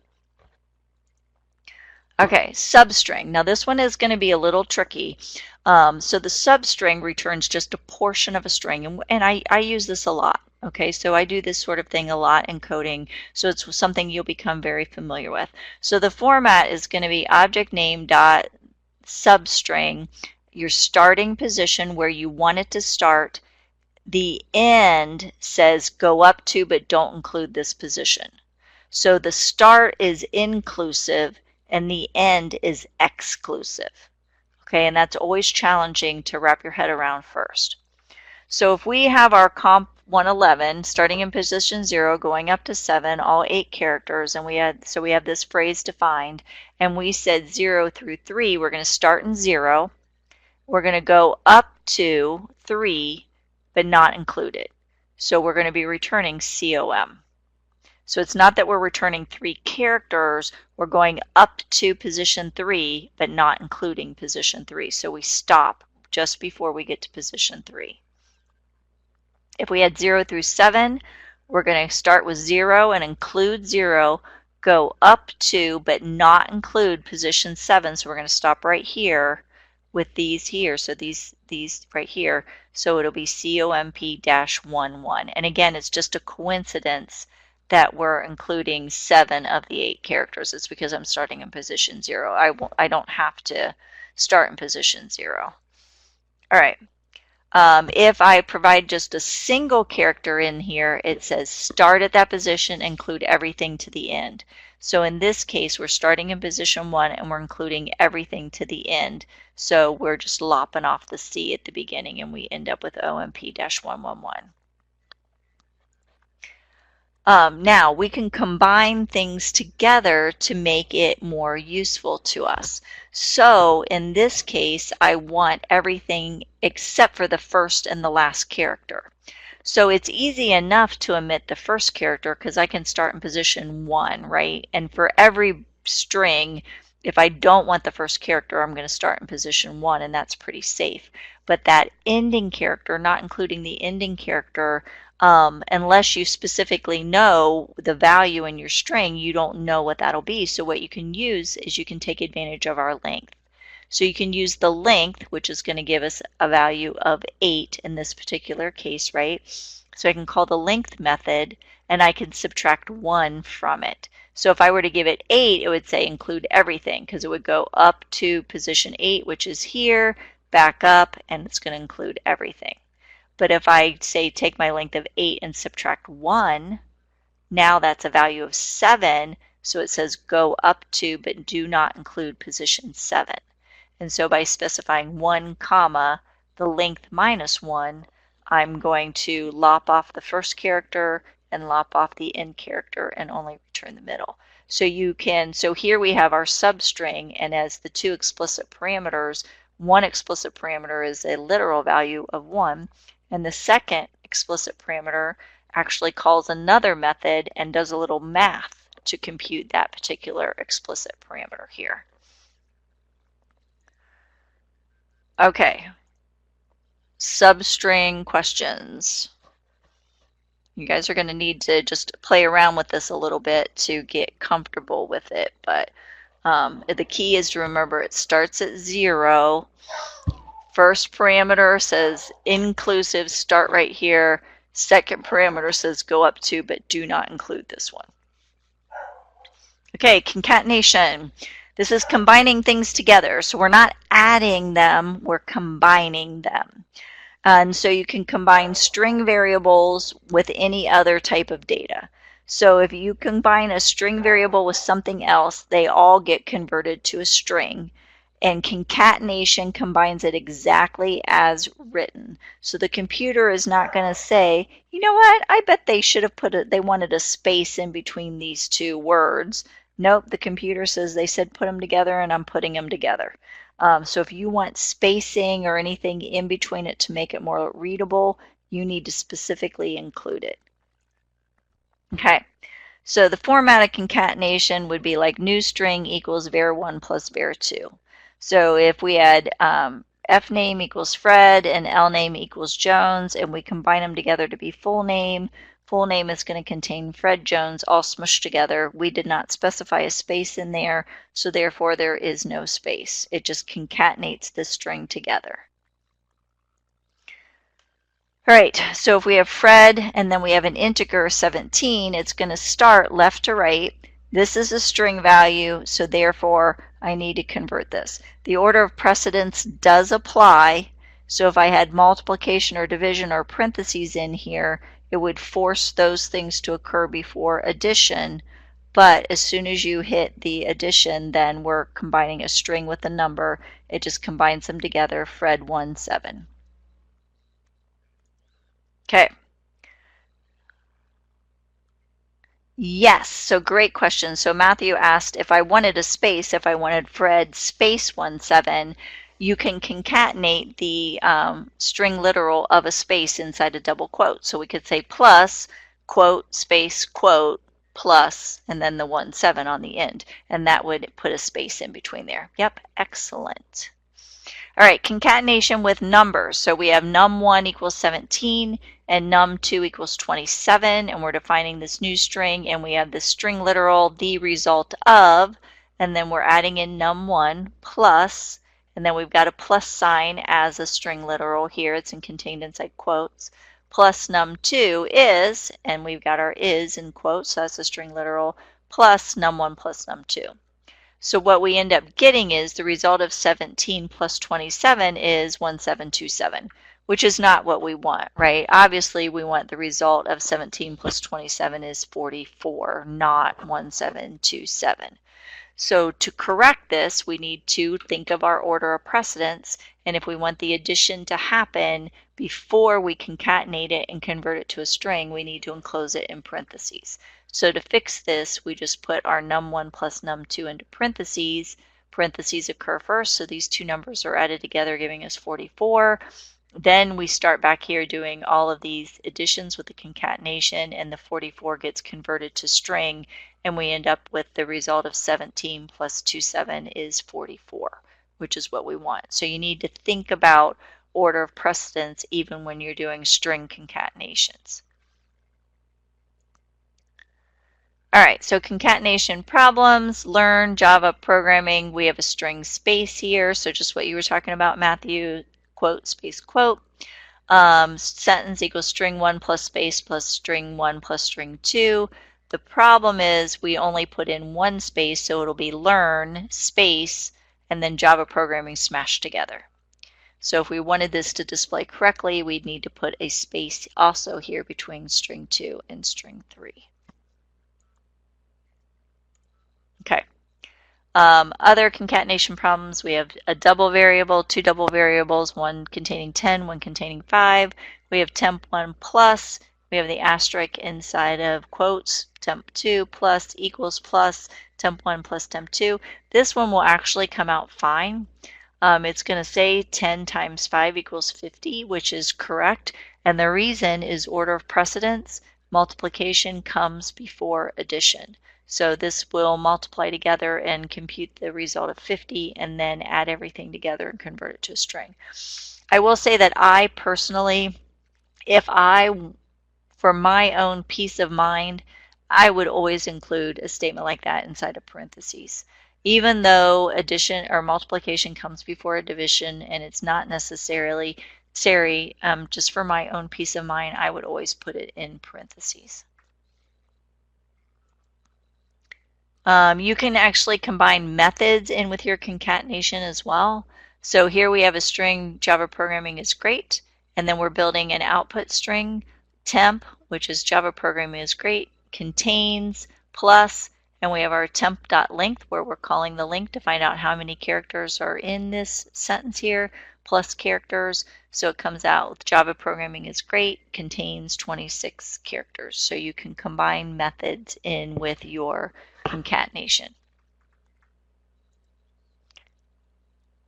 Okay, substring. Now this one is going to be a little tricky. So the substring returns just a portion of a string, and I use this a lot. Okay, so I do this sort of thing a lot in coding, so it's something you'll become very familiar with. So the format is going to be object name dot substring, your starting position where you want it to start. The end says go up to, but don't include this position. So the start is inclusive and the end is exclusive. Okay, and that's always challenging to wrap your head around first. So if we have our comp 111 starting in position 0 going up to 7, all 8 characters, and we have this phrase defined, and we said 0 through 3, we're going to start in 0, we're going to go up to 3 but not include it. So we're going to be returning COM. So it's not that we're returning 3 characters, we're going up to position 3, but not including position 3. So we stop just before we get to position 3. If we had 0 through 7, we're going to start with 0 and include 0, go up to but not include position 7. So we're going to stop right here with these here. So these right here. So it'll be COMP-11. And again, it's just a coincidence that we're including 7 of the 8 characters. It's because I'm starting in position 0. I don't have to start in position 0. All right. If I provide just a single character in here, it says start at that position, include everything to the end. So in this case, we're starting in position 1 and we're including everything to the end. So we're just lopping off the C at the beginning and we end up with OMP-111. Now we can combine things together to make it more useful to us. So in this case, I want everything except for the first and the last character. So it's easy enough to omit the first character because I can start in position 1, right? And for every string, if I don't want the first character, I'm going to start in position 1, and that's pretty safe. But that ending character, not including the ending character, unless you specifically know the value in your string, you don't know what that'll be. So what you can use is you can take advantage of our length. So you can use the length, which is going to give us a value of 8 in this particular case, right? So I can call the length method, and I can subtract 1 from it. So if I were to give it 8, it would say include everything, because it would go up to position 8, which is here, back up, and it's going to include everything. But if I say take my length of 8 and subtract 1, now that's a value of 7, so it says go up to but do not include position 7. And so by specifying 1 comma the length minus 1, I'm going to lop off the first character and lop off the end character and only return the middle. So you can, so here we have our substring, and as the 2 explicit parameters, one explicit parameter is a literal value of 1, and the second explicit parameter actually calls another method and does a little math to compute that particular explicit parameter here. Okay, substring questions. You guys are going to need to just play around with this a little bit to get comfortable with it, but the key is to remember it starts at 0. First parameter says inclusive, start right here. Second parameter says go up to, but do not include this one. Okay, concatenation. This is combining things together. So we're not adding them, we're combining them. And so you can combine string variables with any other type of data. So if you combine a string variable with something else, they all get converted to a string. And concatenation combines it exactly as written. So the computer is not going to say, you know what, I bet they should have they wanted a space in between these 2 words. Nope, the computer says they said put them together and I'm putting them together. So if you want spacing or anything in between it to make it more readable, you need to specifically include it. Okay, so the format of concatenation would be like new string equals var1 plus var2. So if we had f name equals Fred and L name equals Jones, and we combine them together to be full name is going to contain Fred Jones all smushed together. We did not specify a space in there, so therefore there is no space. It just concatenates the string together. All right, so if we have Fred and then we have an integer 17, it's going to start left to right. This is a string value, so therefore I need to convert this. The order of precedence does apply, so if I had multiplication or division or parentheses in here, it would force those things to occur before addition, but as soon as you hit the addition, then we're combining a string with a number. It just combines them together, Fred 1, 7. Okay. Yes, so great question. So Matthew asked if I wanted a space, if I wanted Fred space 1, 7, you can concatenate the string literal of a space inside a double quote. So we could say plus, quote, space, quote, plus, and then the 1, 7 on the end. And that would put a space in between there. Yep, excellent. All right, concatenation with numbers. So we have num1 equals 17, and num2 equals 27, and we're defining this new string, and we have this string literal, the result of, and then we're adding in num1 plus, and then we've got a plus sign as a string literal here. It's contained inside quotes. Plus num2 is, and we've got our is in quotes, so that's a string literal, plus num1 plus num2. So what we end up getting is the result of 17 plus 27 is 1727, which is not what we want, right? Obviously, we want the result of 17 plus 27 is 44, not 1727. So to correct this, we need to think of our order of precedence, and if we want the addition to happen before we concatenate it and convert it to a string, we need to enclose it in parentheses. So to fix this, we just put our num1 plus num2 into parentheses. Parentheses occur first, so these two numbers are added together, giving us 44. Then we start back here doing all of these additions with the concatenation, and the 44 gets converted to string, and we end up with the result of 17 plus 27 is 44, which is what we want. So you need to think about order of precedence even when you're doing string concatenations. All right, so concatenation problems, learn Java programming. We have a string space here, so just what you were talking about, Matthew, quote, space, quote. Sentence equals string 1 plus space plus string 1 plus string 2. The problem is we only put in one space, so it'll be learn, space, and then Java programming smashed together. So if we wanted this to display correctly, we'd need to put a space also here between string 2 and string 3. Okay. Other concatenation problems, we have a double variable, two double variables, one containing 10, one containing 5. We have temp1 plus, we have the asterisk inside of quotes, temp2 plus equals plus, temp1 plus temp2. This one will actually come out fine. It's going to say 10 times 5 equals 50, which is correct. And the reason is order of precedence. Multiplication comes before addition. So this will multiply together and compute the result of 50 and then add everything together and convert it to a string. I will say that I personally, for my own peace of mind, I would always include a statement like that inside of parentheses. Even though addition or multiplication comes before a division and it's not necessarily just for my own peace of mind, I would always put it in parentheses. You can actually combine methods in with your concatenation as well. So here we have a string, Java programming is great, and then we're building an output string, temp, which is Java programming is great, contains, plus, and we have our temp.length where we're calling the length to find out how many characters are in this sentence here, plus characters. So it comes out with Java programming is great, contains 26 characters. So you can combine methods in with your concatenation.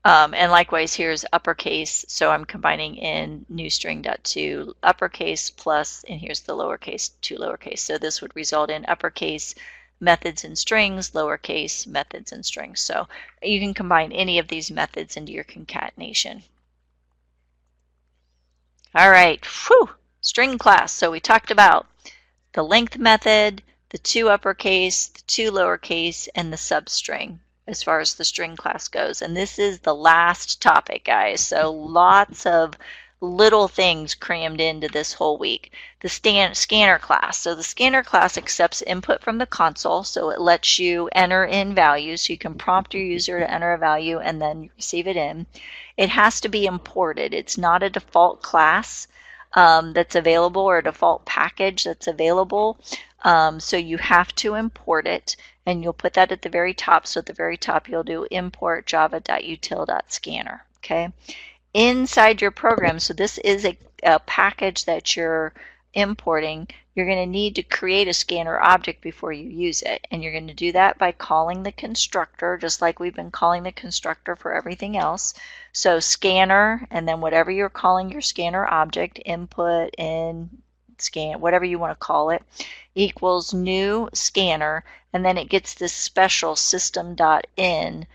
And likewise, here's uppercase. So I'm combining in new string.to uppercase plus, and here's the lowercase to lowercase. So this would result in uppercase methods and strings, lowercase methods and strings. So you can combine any of these methods into your concatenation. All right, whew, string class. So we talked about the length method, the two uppercase, the two lowercase, and the substring as far as the string class goes. And this is the last topic, guys. So lots of little things crammed into this whole week. The scanner class. So the scanner class accepts input from the console, so it lets you enter in values. So you can prompt your user to enter a value and then receive it in. It has to be imported. It's not a default class that's available or a default package that's available. So you have to import it, and you'll put that at the very top. So at the very top, you'll do import java.util.scanner. Okay. Inside your program, so this is a package that you're importing, you're going to need to create a scanner object before you use it. And you're going to do that by calling the constructor, just like we've been calling the constructor for everything else. So scanner, and then whatever you're calling your scanner object, input, in, scan, whatever you want to call it, equals new scanner, and then it gets this special system.in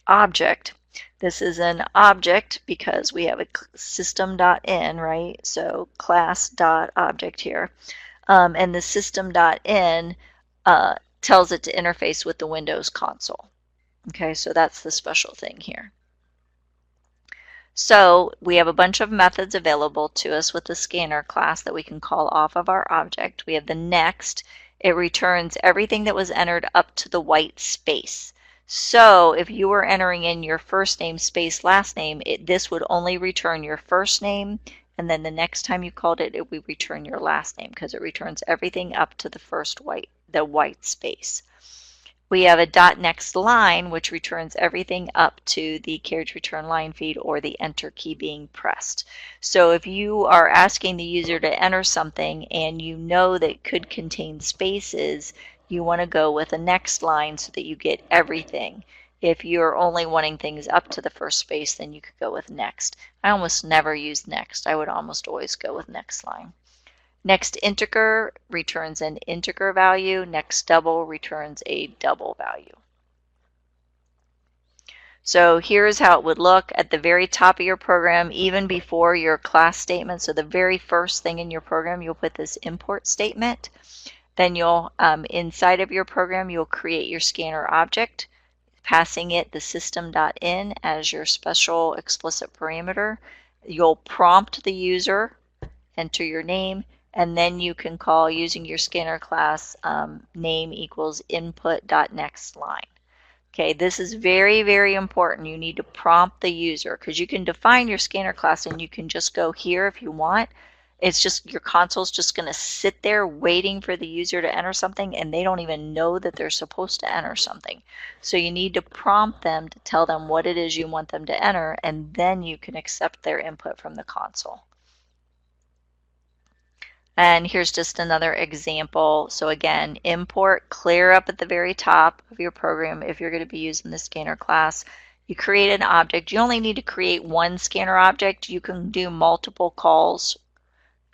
object. This is an object because we have a system.in, right? So class.object here. And the system.in tells it to interface with the Windows console. Okay, so that's the special thing here. So we have a bunch of methods available to us with the scanner class that we can call off of our object. We have the next. It returns everything that was entered up to the white space. So if you were entering in your first name space last name, this would only return your first name, and then the next time you called it, it would return your last name because it returns everything up to the white space. We have a .next line, which returns everything up to the carriage return line feed or the enter key being pressed. So if you are asking the user to enter something and you know that it could contain spaces, you want to go with a next line so that you get everything. If you're only wanting things up to the first space, then you could go with next. I almost never use next. I would almost always go with next line. Next integer returns an integer value. Next double returns a double value. So here's how it would look at the very top of your program, even before your class statement. So the very first thing in your program, you'll put this import statement. Then you'll, inside of your program, you'll create your scanner object, passing it the system.in as your special explicit parameter. You'll prompt the user, enter your name, and then you can call using your scanner class name equals input.nextLine. Okay, this is very, very important. You need to prompt the user because you can define your scanner class and you can just go here if you want. It's just your console's just going to sit there waiting for the user to enter something and they don't even know that they're supposed to enter something. So you need to prompt them to tell them what it is you want them to enter, and then you can accept their input from the console. And here's just another example. So again, import, clear up at the very top of your program if you're going to be using the scanner class. You create an object. You only need to create one scanner object. You can do multiple calls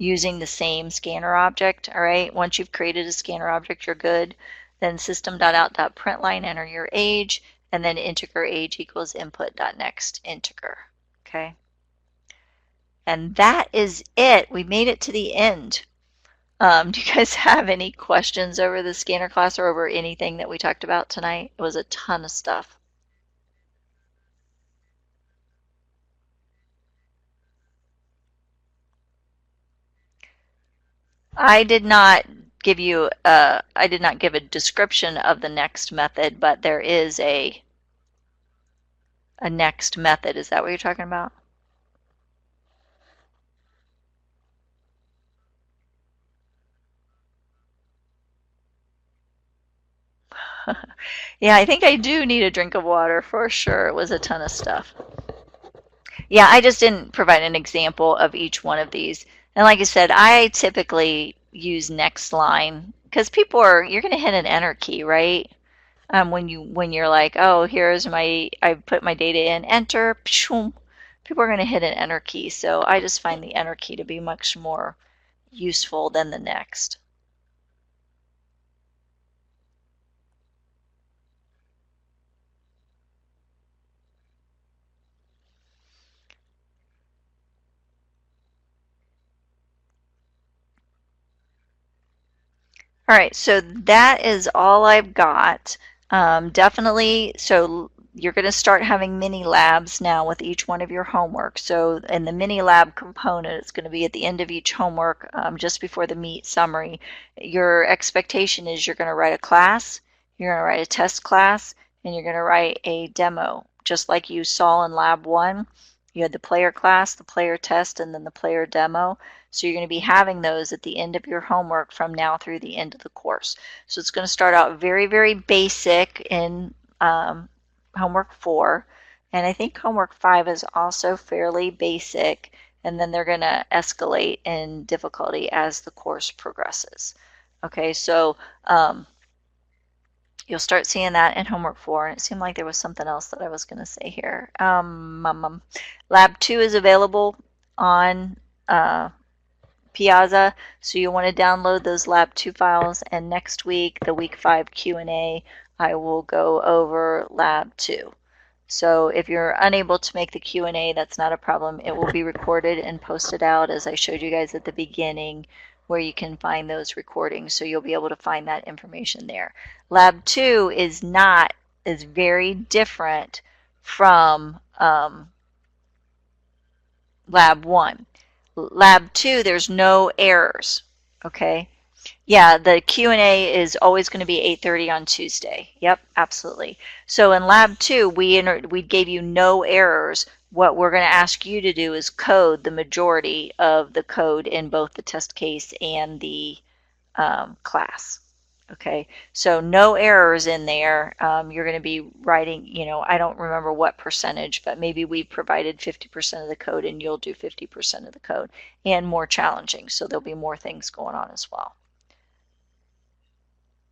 using the same scanner object. All right, once you've created a scanner object, you're good. Then system.out.println, enter your age, and then integer age equals input.next integer. Okay. And that is it. We made it to the end. Do you guys have any questions over the scanner class or over anything that we talked about tonight? It was a ton of stuff. I did not give you I did not give a description of the next method, but there is a next method. Is that what you're talking about? Yeah, I think I do need a drink of water for sure. It was a ton of stuff. Yeah, I just didn't provide an example of each one of these. And like I said, I typically use next line because you're going to hit an enter key, right? When you're like, oh, I put my data in, enter, pshoom, people are going to hit an enter key. So I just find the enter key to be much more useful than the next. All right, so that is all I've got. Definitely, so you're going to start having mini labs now with each one of your homework. So in the mini lab component, it's going to be at the end of each homework, just before the meet summary. Your expectation is you're going to write a class, you're going to write a test class, and you're going to write a demo, just like you saw in lab 1. You had the player class, the player test, and then the player demo. So you're going to be having those at the end of your homework from now through the end of the course. So it's going to start out very, very basic in homework 4. And I think homework 5 is also fairly basic. And then they're going to escalate in difficulty as the course progresses. Okay, so you'll start seeing that in homework 4. And it seemed like there was something else that I was going to say here. Lab 2 is available on Piazza, so you want to download those lab 2 files, and next week, the week 5 Q&A, I will go over lab 2. So if you're unable to make the Q&A, that's not a problem. It will be recorded and posted out, as I showed you guys at the beginning, where you can find those recordings. So you'll be able to find that information there. Lab 2 is very different from Lab 1. Lab 2, there's no errors, okay? Yeah, the Q&A is always going to be 8:30 on Tuesday. Yep, absolutely. So in Lab 2, we gave you no errors. What we're going to ask you to do is code the majority of the code in both the test case and the class. Okay, so no errors in there. You're going to be writing, I don't remember what percentage, but maybe we provided 50% of the code and you'll do 50% of the code, and more challenging. So there'll be more things going on as well.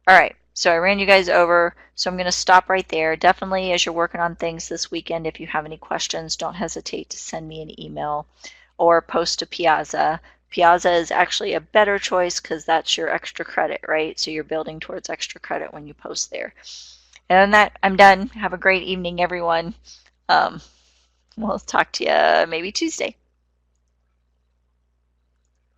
All right, so I ran you guys over, so I'm going to stop right there. Definitely, as you're working on things this weekend, if you have any questions, don't hesitate to send me an email or post to Piazza. Piazza is actually a better choice because that's your extra credit, right? So you're building towards extra credit when you post there. And on that, I'm done. Have a great evening, everyone. We'll talk to you maybe Tuesday.